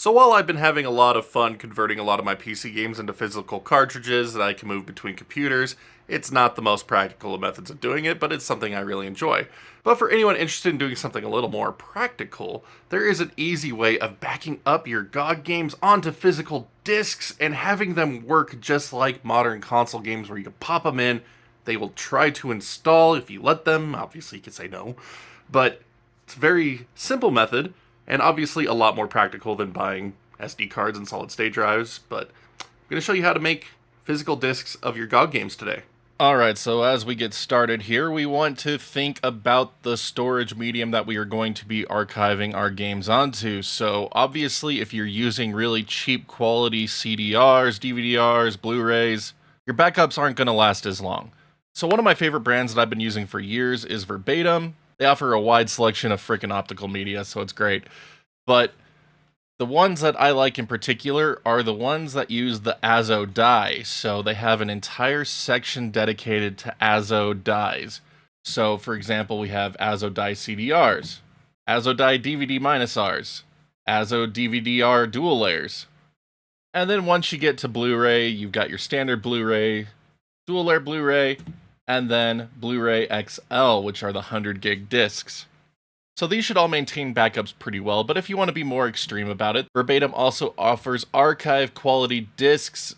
So while I've been having a lot of fun converting a lot of my PC games into physical cartridges that I can move between computers, it's not the most practical of methods of doing it, but it's something I really enjoy. But for anyone interested in doing something a little more practical, there is an easy way of backing up your GOG games onto physical discs and having them work just like modern console games where you can pop them in, they will try to install if you let them, obviously you can say no, but it's a very simple method and obviously a lot more practical than buying SD cards and solid state drives, but I'm going to show you how to make physical discs of your GOG games today. Alright, so as we get started here, we want to think about the storage medium that we are going to be archiving our games onto. So obviously, if you're using really cheap quality CDRs, DVDRs, Blu-rays, your backups aren't going to last as long. So one of my favorite brands that I've been using for years is Verbatim. They offer a wide selection of frickin' optical media, so it's great. But the ones that I like in particular are the ones that use the ASO die. So they have an entire section dedicated to ASO dies. So for example, we have ASO die CDRs, ASO die DVD -Rs, ASO DVD-R dual layers. And then once you get to Blu-ray, you've got your standard Blu-ray, dual layer Blu-ray, and then Blu-ray XL, which are the 100 gig discs. So these should all maintain backups pretty well, but if you want to be more extreme about it, Verbatim also offers archive quality discs,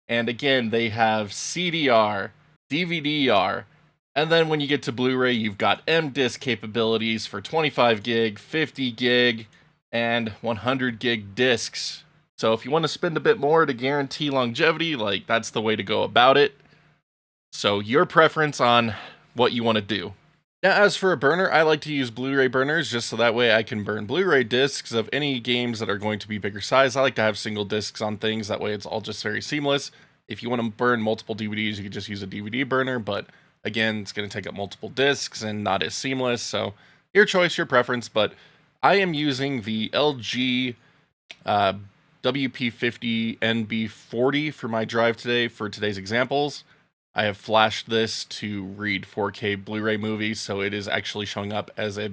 and again, they have CDR, DVD-R, and then when you get to Blu-ray, you've got M-Disc capabilities for 25 gig, 50 gig, and 100 gig discs. So if you want to spend a bit more to guarantee longevity, like, that's the way to go about it. So your preference on what you want to do. Now, as for a burner, I like to use Blu-ray burners just so that way I can burn Blu-ray discs of any games that are going to be bigger size. I like to have single discs on things, that way it's all just very seamless. If you want to burn multiple DVDs, you can just use a DVD burner, but again, it's going to take up multiple discs and not as seamless, so your choice, your preference, but I am using the LG WP50 NB40 for my drive today for today's examples. I have flashed this to read 4K Blu-ray movies, so it is actually showing up as a,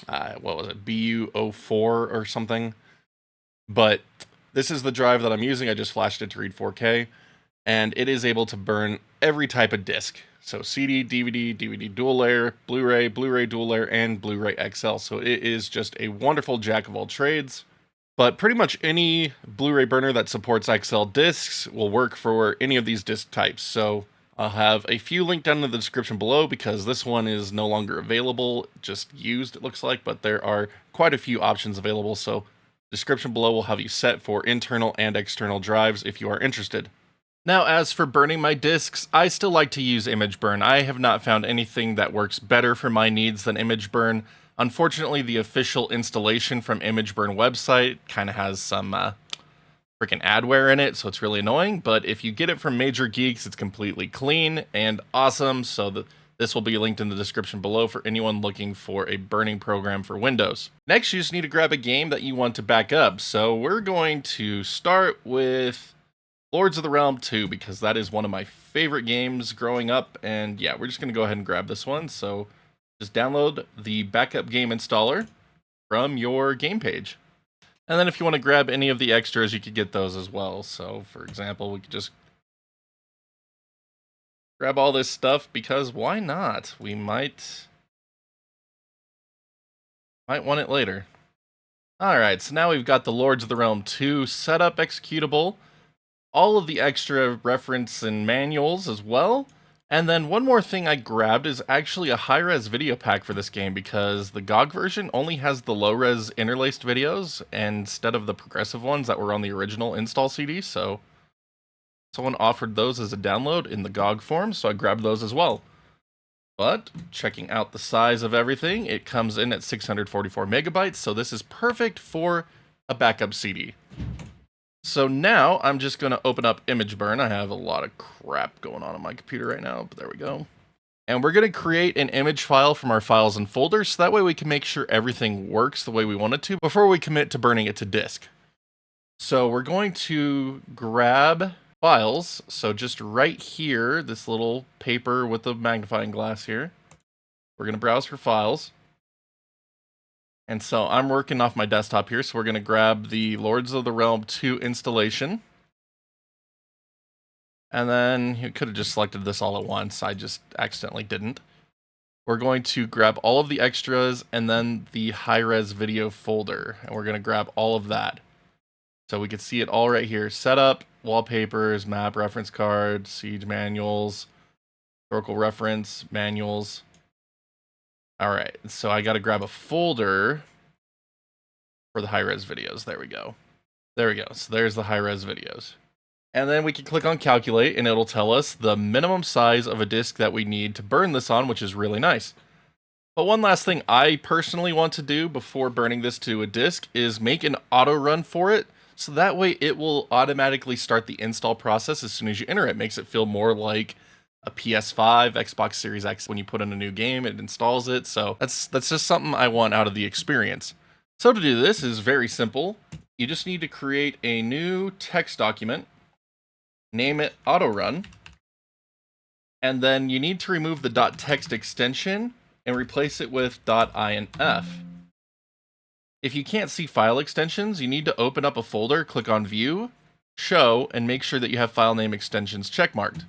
BU04 or something. But this is the drive that I'm using. I just flashed it to read 4K, and it is able to burn every type of disc. So CD, DVD, DVD dual layer, Blu-ray, Blu-ray dual layer, and Blu-ray XL. So it is just a wonderful jack of all trades. But pretty much any Blu-ray burner that supports XL discs will work for any of these disc types. So I'll have a few linked down in the description below because this one is no longer available, just used it looks like, but there are quite a few options available. So description below will have you set for internal and external drives if you are interested. Now, as for burning my discs, I still like to use ImgBurn. I have not found anything that works better for my needs than ImgBurn. Unfortunately, the official installation from ImgBurn website kind of has some freaking adware in it, so it's really annoying. But if you get it from Major Geeks, it's completely clean and awesome. So this will be linked in the description below for anyone looking for a burning program for Windows. Next, you just need to grab a game that you want to back up. So we're going to start with Lords of the Realm 2 because that is one of my favorite games growing up. And yeah, we're just going to go ahead and grab this one. So just download the backup game installer from your game page. And then if you want to grab any of the extras, you could get those as well. So, for example, we could just grab all this stuff because why not? We might want it later. Alright, so now we've got the Lords of the Realm 2 setup executable. All of the extra reference and manuals as well. And then one more thing I grabbed is actually a high-res video pack for this game because the GOG version only has the low-res interlaced videos instead of the progressive ones that were on the original install CD, so someone offered those as a download in the GOG form, so I grabbed those as well. But checking out the size of everything, it comes in at 644 megabytes, so this is perfect for a backup CD. So now I'm just going to open up ImgBurn. I have a lot of crap going on my computer right now, but there we go. And we're going to create an image file from our files and folders, so that way we can make sure everything works the way we want it to before we commit to burning it to disk. So we're going to grab files. So just right here, this little paper with the magnifying glass here. We're going to browse for files. And so I'm working off my desktop here, so we're going to grab the Lords of the Realm 2 installation. And then you could have just selected this all at once. I just accidentally didn't. We're going to grab all of the extras and then the high-res video folder. And we're going to grab all of that. So we can see it all right here. Setup, wallpapers, map, reference cards, siege manuals, historical reference, manuals. All right, so I got to grab a folder for the high-res videos. There we go. There we go. So there's the high-res videos. And then we can click on calculate and it'll tell us the minimum size of a disk that we need to burn this on, which is really nice. But one last thing I personally want to do before burning this to a disk is make an auto run for it. So that way it will automatically start the install process as soon as you enter it. It makes it feel more like a PS5, Xbox Series X. When you put in a new game, it installs it. So that's just something I want out of the experience. So to do this is very simple. You just need to create a new text document. Name it Autorun, and then you need to remove the .text extension and replace it with .inf. If you can't see file extensions, you need to open up a folder, click on View, Show, and make sure that you have file name extensions checkmarked.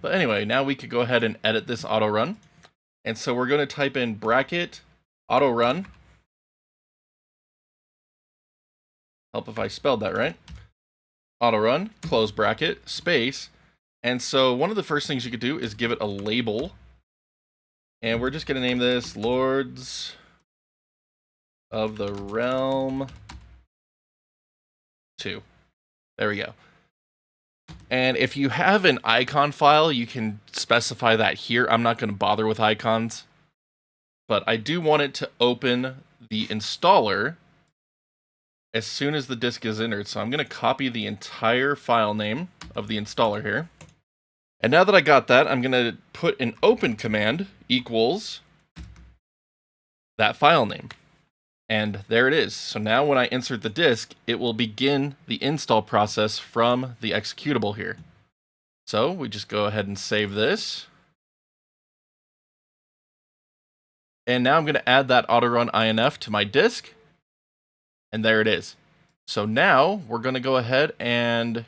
But anyway, now we could go ahead and edit this Autorun. And so we're going to type in bracket Autorun. Help if I spelled that right. Autorun, close bracket, space. And so one of the first things you could do is give it a label. And we're just going to name this Lords of the Realm 2. There we go. And if you have an icon file, you can specify that here. I'm not going to bother with icons. But I do want it to open the installer as soon as the disk is entered. So I'm going to copy the entire file name of the installer here. And now that I got that, I'm going to put an open command equals that file name. And there it is. So now when I insert the disk, it will begin the install process from the executable here. So we just go ahead and save this. And now I'm going to add that Autorun INF to my disk. And there it is. So now we're going to go ahead and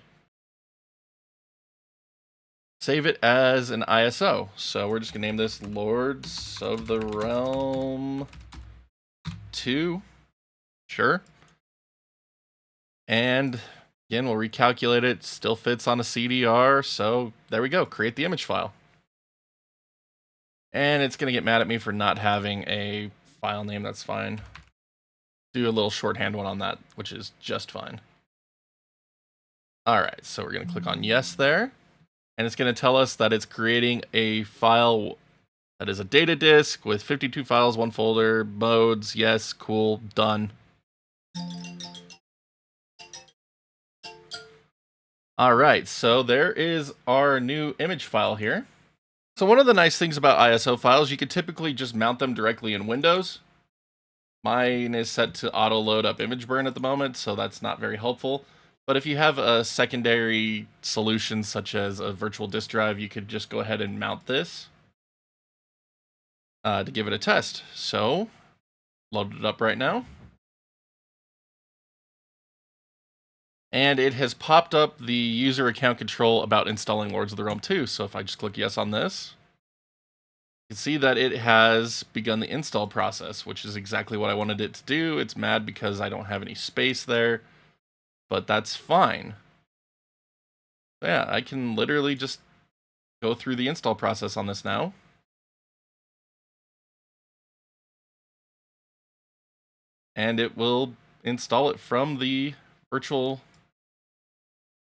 save it as an ISO. So we're just going to name this Lords of the Realm 2. Sure. And again, we'll recalculate it. Still fits on a CDR. So there we go. Create the image file. And it's going to get mad at me for not having a file name. That's fine. Do a little shorthand one on that, which is just fine. All right, so we're going to click on yes there. And it's going to tell us that it's creating a file that is a data disk with 52 files, one folder, modes. Yes, cool, done. All right, so there is our new image file here. So one of the nice things about ISO files, you could typically just mount them directly in Windows. Mine is set to auto load up ImgBurn at the moment, so that's not very helpful. But if you have a secondary solution such as a virtual disk drive, you could just go ahead and mount this to give it a test. So, load it up right now. And it has popped up the user account control about installing Lords of the Realm 2. So if I just click yes on this, you can see that it has begun the install process, which is exactly what I wanted it to do. It's mad because I don't have any space there, but that's fine. Yeah, I can literally just go through the install process on this now. And it will install it from the virtual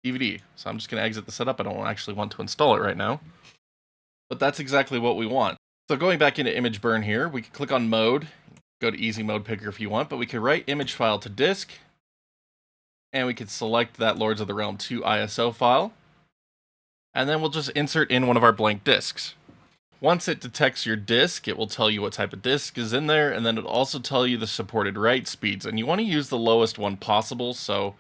DVD. So I'm just going to exit the setup. I don't actually want to install it right now. But that's exactly what we want. So going back into ImgBurn here, we can click on mode, go to easy mode picker if you want, but we could write image file to disk, and we could select that Lords of the Realm 2 ISO file, and then we'll just insert in one of our blank disks. Once it detects your disk, it will tell you what type of disk is in there, and then it'll also tell you the supported write speeds, and you want to use the lowest one possible, so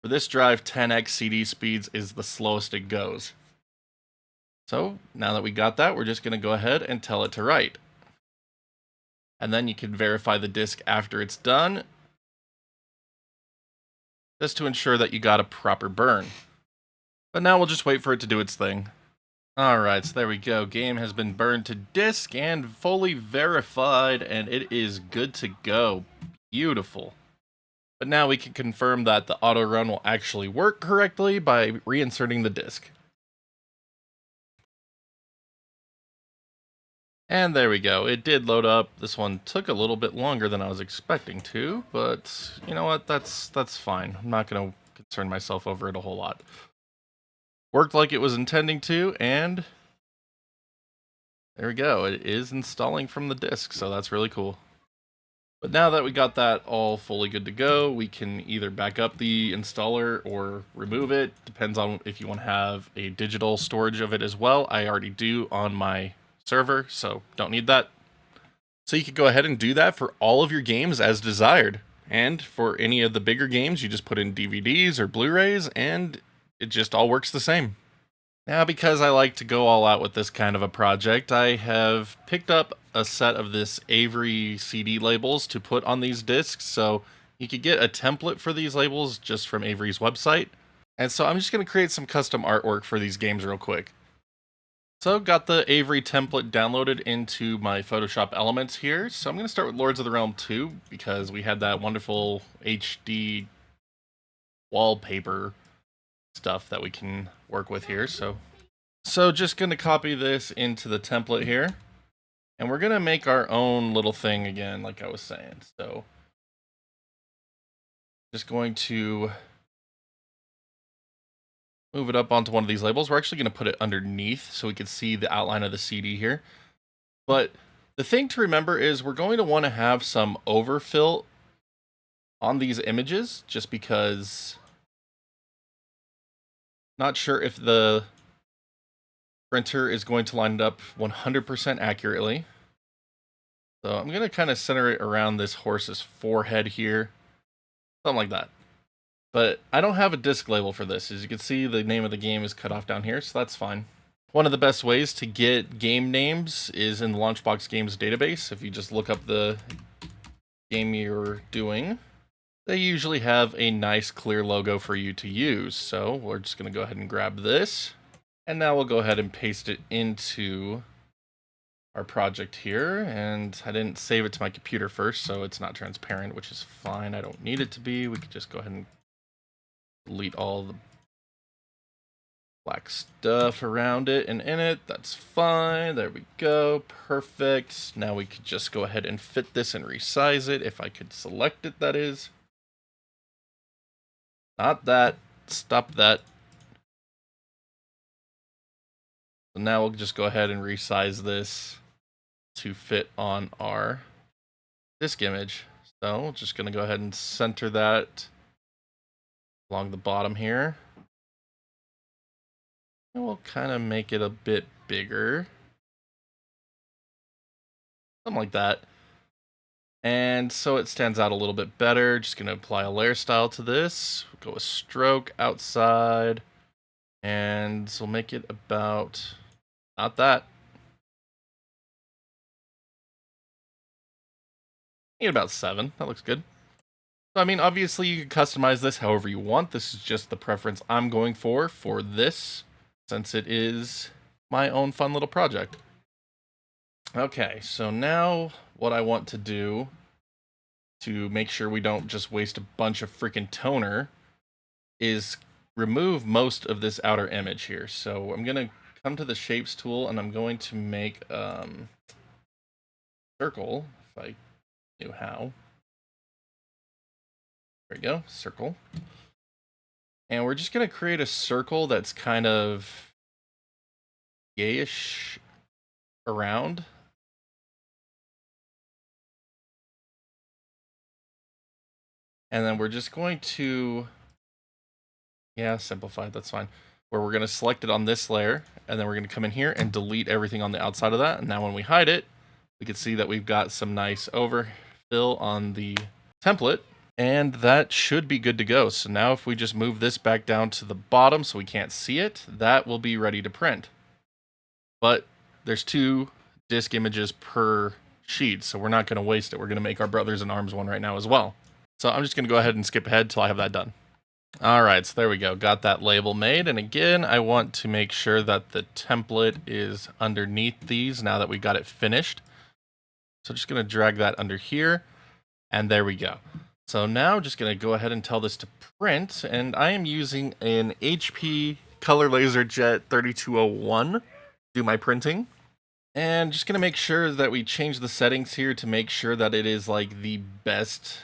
for this drive, 10x CD speeds is the slowest it goes. So now that we got that, we're just going to go ahead and tell it to write. and then you can verify the disk after it's done, just to ensure that you got a proper burn. But now we'll just wait for it to do its thing. Alright, so there we go. Game has been burned to disk and fully verified, and it is good to go. Beautiful. But now we can confirm that the Autorun will actually work correctly by reinserting the disk. And there we go. It did load up. This one took a little bit longer than I was expecting to, but you know what? That's fine. I'm not going to concern myself over it a whole lot. Worked like it was intending to, and there we go. It is installing from the disk, so that's really cool. But now that we got that all fully good to go, we can either back up the installer or remove it. Depends on if you want to have a digital storage of it as well. I already do on my server, so don't need that. So you could go ahead and do that for all of your games as desired. And for any of the bigger games, you just put in DVDs or Blu-rays, and it just all works the same. Now, because I like to go all out with this kind of a project, I have picked up a set of this Avery CD labels to put on these discs, so you could get a template for these labels just from Avery's website. And so I'm just going to create some custom artwork for these games real quick. So got the Avery template downloaded into my Photoshop Elements here. So I'm going to start with Lords of the Realm 2 because we had that wonderful HD wallpaper stuff that we can work with here. So just going to copy this into the template here. And we're going to make our own little thing again, like I was saying. So just going to move it up onto one of these labels. We're actually going to put it underneath so we can see the outline of the CD here. But the thing to remember is we're going to want to have some overfill on these images just because not sure if the printer is going to line it up 100% accurately. So I'm going to kind of center it around this horse's forehead here. Something like that. But I don't have a disc label for this. As you can see, the name of the game is cut off down here, so that's fine. One of the best ways to get game names is in the Launchbox Games database. If you just look up the game you're doing, they usually have a nice clear logo for you to use. So we're just going to go ahead and grab this. And now we'll go ahead and paste it into our project here. And I didn't save it to my computer first, so it's not transparent, which is fine. I don't need it to be. We could just go ahead and delete all the black stuff around it and in it. That's fine. There we go. Perfect. Now we could just go ahead and fit this and resize it. If I could select it, that is. Not that. Stop that. So now we'll just go ahead and resize this to fit on our disk image. So we're just going to go ahead and center that along the bottom here. And we'll kind of make it a bit bigger. Something like that. And so it stands out a little bit better. Just going to apply a layer style to this. We'll go with stroke outside. And we'll make it about, not that. Need about 7. That looks good. So, I mean, obviously you can customize this however you want. This is just the preference I'm going for this, since it is my own fun little project. Okay, so now what I want to do to make sure we don't just waste a bunch of freaking toner is remove most of this outer image here. So I'm going to come to the Shapes tool and I'm going to make circle, if I knew how. There we go, circle. And we're just going to create a circle that's kind of gayish around. And then we're just going to, simplify, that's fine. Where we're going to select it on this layer, and then we're going to come in here and delete everything on the outside of that. And now when we hide it, we can see that we've got some nice overfill on the template. And that should be good to go. So now if we just move this back down to the bottom so we can't see it, that will be ready to print. But there's 2 disk images per sheets, so we're not going to waste it. We're going to make our Brothers in Arms one right now as well. So I'm just going to go ahead and skip ahead till I have that done. Alright, so there we go. Got that label made. And again, I want to make sure that the template is underneath these now that we got it finished. So just going to drag that under here. And there we go. So now just going to go ahead and tell this to print. And I am using an HP Color Laser Jet 3201 to do my printing. And just going to make sure that we change the settings here to make sure that it is like the best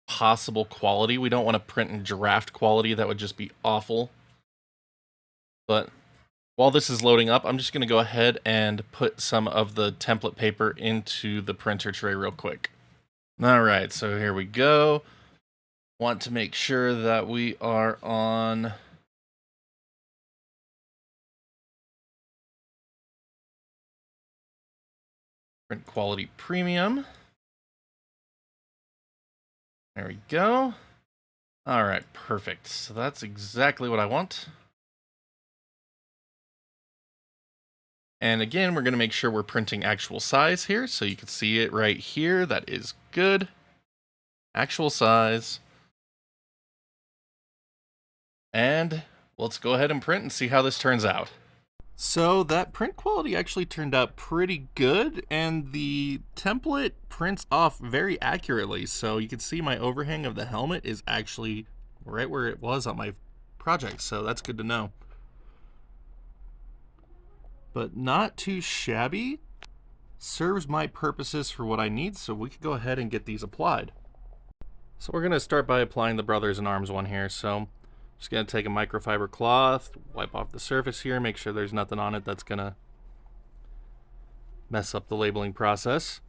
possible quality. We don't want to print in draft quality. That would just be awful. But while this is loading up, I'm just going to go ahead and put some of the template paper into the printer tray real quick. All right, so here we go. Want to make sure that we are on print quality premium. There we go. All right, perfect. So that's exactly what I want. And again, we're going to make sure we're printing actual size here. So you can see it right here. That is good. Actual size. And let's go ahead and print and see how this turns out. So that print quality actually turned out pretty good, and the template prints off very accurately. So you can see my overhang of the helmet is actually right where it was on my project. So that's good to know. But not too shabby. Serves my purposes for what I need, so we could go ahead and get these applied. So we're going to start by applying the Brothers in Arms one here. So just going to take a microfiber cloth, wipe off the surface here, make sure there's nothing on it that's going to mess up the labeling process.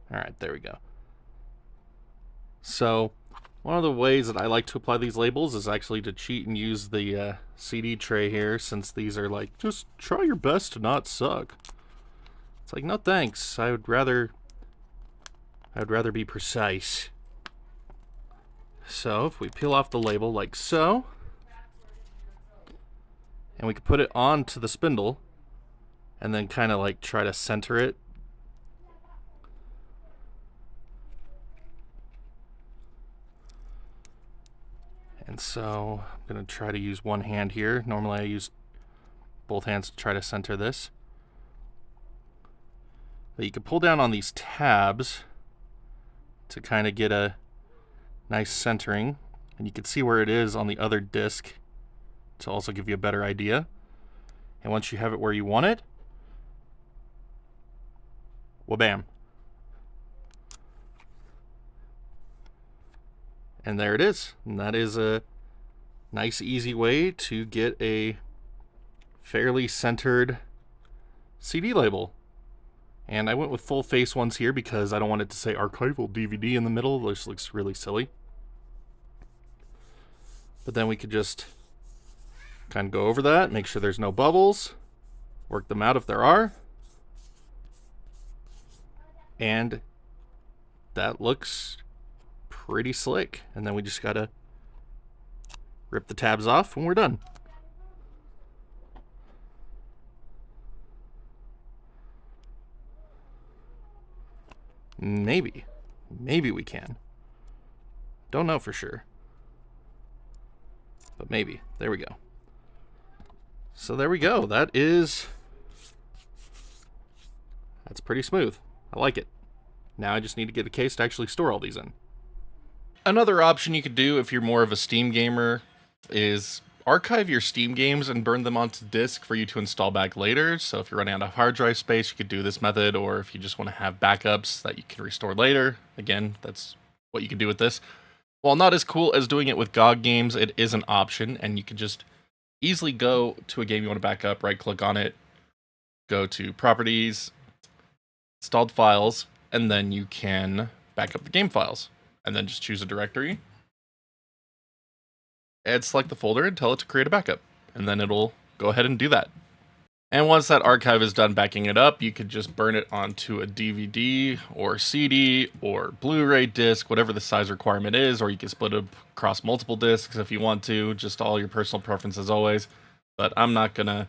All right, there we go. So one of the ways that I like to apply these labels is actually to cheat and use the CD tray here, since these are like, just try your best to not suck. It's like, no thanks, I would rather be precise. So if we peel off the label like so, and we can put it onto the spindle, and then kind of like try to center it. And so I'm going to try to use one hand here. Normally I use both hands to try to center this. But you can pull down on these tabs to kind of get a nice centering. And you can see where it is on the other disc to also give you a better idea. And once you have it where you want it, wha-bam. And there it is. And that is a nice, easy way to get a fairly centered CD label. And I went with full face ones here because I don't want it to say archival DVD in the middle. This looks really silly. But then we could just kind of go over that, make sure there's no bubbles, work them out if there are. And that looks pretty slick. And then we just gotta rip the tabs off when we're done. Maybe we can. Don't know for sure, but maybe. There we go. So there we go. That's pretty smooth. I like it. Now I just need to get a case to actually store all these in. Another option you could do if you're more of a Steam gamer is archive your Steam games and burn them onto disk for you to install back later. So if you're running out of hard drive space, you could do this method, or if you just want to have backups that you can restore later, again, that's what you can do with this. While not as cool as doing it with GOG games, it is an option, and you can just easily go to a game you want to back up, right click on it, go to Properties, Installed Files, and then you can back up the game files, and then just choose a directory, and select the folder and tell it to create a backup, and then it'll go ahead and do that. And once that archive is done backing it up, you could just burn it onto a DVD or CD or Blu-ray disc, whatever the size requirement is, or you can split it across multiple discs if you want to, just all your personal preference as always. but I'm not gonna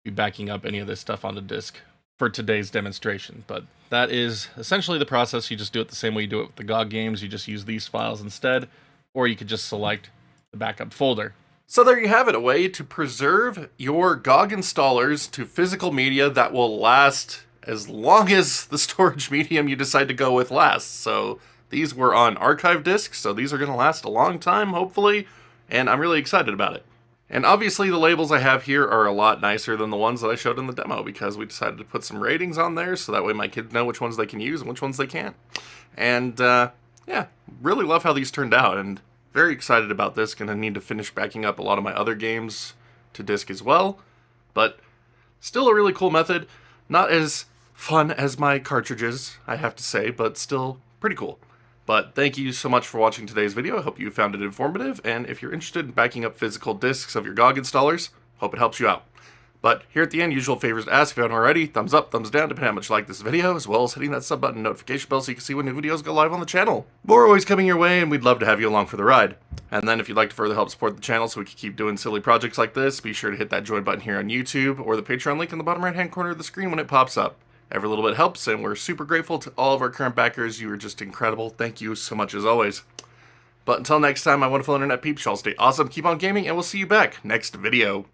be backing up any of this stuff onto disk for today's demonstration. But that is essentially the process. You just do it the same way you do it with the GOG games. You just use these files instead, or you could just select the backup folder. So there you have it, a way to preserve your GOG installers to physical media that will last as long as the storage medium you decide to go with lasts. So these were on archive disks, so these are going to last a long time, hopefully, and I'm really excited about it. And obviously the labels I have here are a lot nicer than the ones that I showed in the demo, because we decided to put some ratings on there so that way my kids know which ones they can use and which ones they can't. And yeah, really love how these turned out, and very excited about this. Gonna need to finish backing up a lot of my other games to disk as well, but still a really cool method. Not as fun as my cartridges, I have to say, but still pretty cool. But thank you so much for watching today's video. I hope you found it informative, and if you're interested in backing up physical disks of your GOG installers, hope it helps you out. But here at the end, usual favors to ask if you haven't already: thumbs up, thumbs down, depending on how much you like this video, as well as hitting that sub button notification bell so you can see when new videos go live on the channel. More always coming your way, and we'd love to have you along for the ride. And then if you'd like to further help support the channel so we can keep doing silly projects like this, be sure to hit that join button here on YouTube, or the Patreon link in the bottom right hand corner of the screen when it pops up. Every little bit helps, and we're super grateful to all of our current backers. You are just incredible. Thank you so much as always. But until next time, my wonderful internet peeps, y'all stay awesome, keep on gaming, and we'll see you back next video.